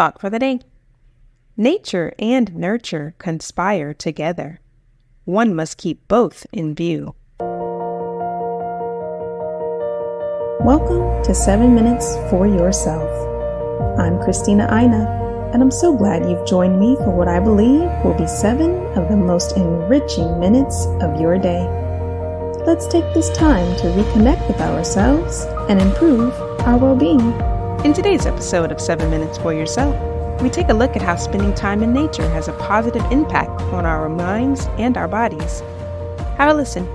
thought for the day. Nature and nurture conspire together. One must keep both in view. Welcome to 7 Minutes for Yourself. I'm Christina Aina, and I'm so glad you've joined me for what I believe will be 7 of the most enriching minutes of your day. Let's take this time to reconnect with ourselves and improve our well-being. In today's episode of 7 Minutes for Yourself, we take a look at how spending time in nature has a positive impact on our minds and our bodies. Have a listen.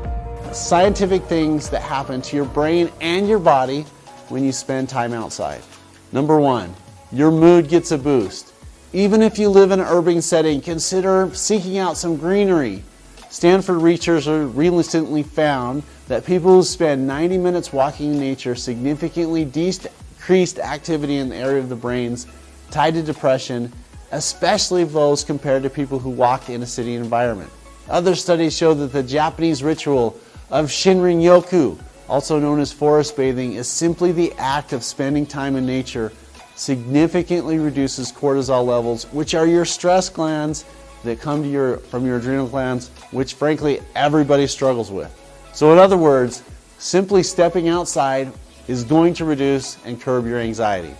Scientific things that happen to your brain and your body when you spend time outside. Number 1, your mood gets a boost. Even if you live in an urban setting, consider seeking out some greenery. Stanford researchers recently found that people who spend 90 minutes walking in nature significantly decreased activity in the area of the brains tied to depression, especially those compared to people who walk in a city environment. Other studies show that the Japanese ritual of Shinrin-yoku, also known as forest bathing, is simply the act of spending time in nature, significantly reduces cortisol levels, which are your stress glands that come to from your adrenal glands, which frankly everybody struggles with. So in other words, simply stepping outside is going to reduce and curb your anxiety.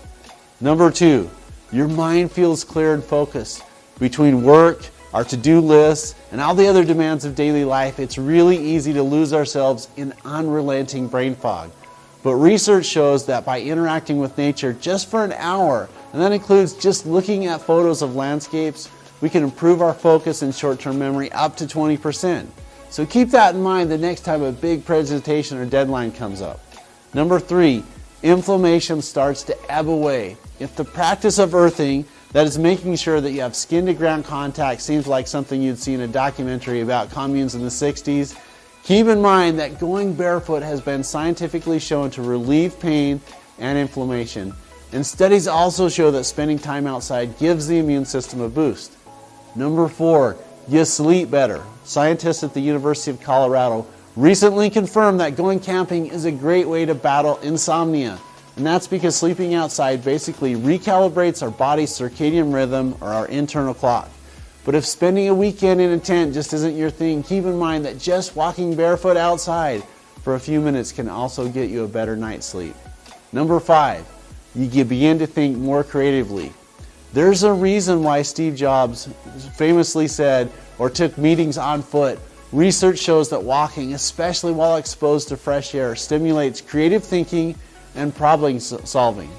Number 2, your mind feels clear and focused. Between work, our to-do lists, and all the other demands of daily life, it's really easy to lose ourselves in unrelenting brain fog. But research shows that by interacting with nature just for an hour, and that includes just looking at photos of landscapes, we can improve our focus and short-term memory up to 20%. So keep that in mind the next time a big presentation or deadline comes up. Number 3, inflammation starts to ebb away. If the practice of earthing, that is making sure that you have skin-to-ground contact, seems like something you'd see in a documentary about communes in the 60s, keep in mind that going barefoot has been scientifically shown to relieve pain and inflammation. And studies also show that spending time outside gives the immune system a boost. Number 4, you sleep better. Scientists at the University of Colorado recently confirmed that going camping is a great way to battle insomnia. And that's because sleeping outside basically recalibrates our body's circadian rhythm or our internal clock. But if spending a weekend in a tent just isn't your thing, keep in mind that just walking barefoot outside for a few minutes can also get you a better night's sleep. Number 5, you begin to think more creatively. There's a reason why Steve Jobs famously said or took meetings on foot. Research shows that walking, especially while exposed to fresh air, stimulates creative thinking and problem solving.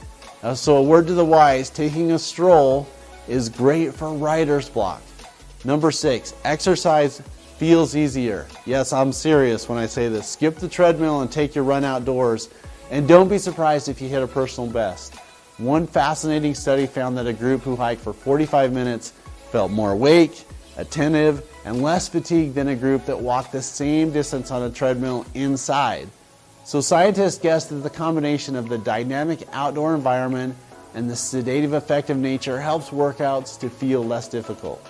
So a word to the wise, taking a stroll is great for writer's block. Number 6, exercise feels easier. Yes, I'm serious when I say this. Skip the treadmill and take your run outdoors. And don't be surprised if you hit a personal best. One fascinating study found that a group who hiked for 45 minutes felt more awake, attentive, and less fatigued than a group that walked the same distance on a treadmill inside. So scientists guess that the combination of the dynamic outdoor environment and the sedative effect of nature helps workouts to feel less difficult.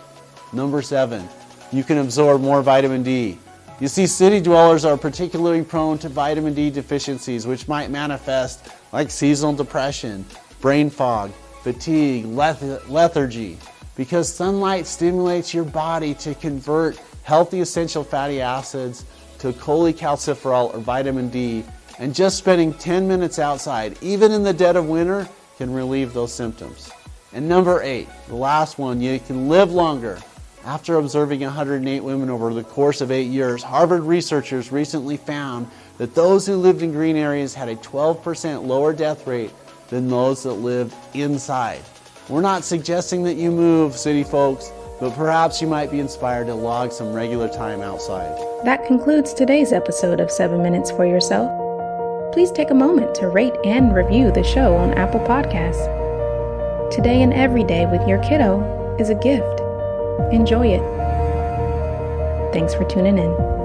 Number 7, you can absorb more vitamin D. You see, city dwellers are particularly prone to vitamin D deficiencies, which might manifest like seasonal depression, brain fog, fatigue, lethargy, because sunlight stimulates your body to convert healthy essential fatty acids to cholecalciferol or vitamin D, and just spending 10 minutes outside, even in the dead of winter, can relieve those symptoms. And number 8, the last one, you can live longer. After observing 108 women over the course of 8 years, Harvard researchers recently found that those who lived in green areas had a 12% lower death rate than those that lived inside. We're not suggesting that you move, city folks, but perhaps you might be inspired to log some regular time outside. That concludes today's episode of 7 Minutes for Yourself. Please take a moment to rate and review the show on Apple Podcasts. Today and every day with your kiddo is a gift. Enjoy it. Thanks for tuning in.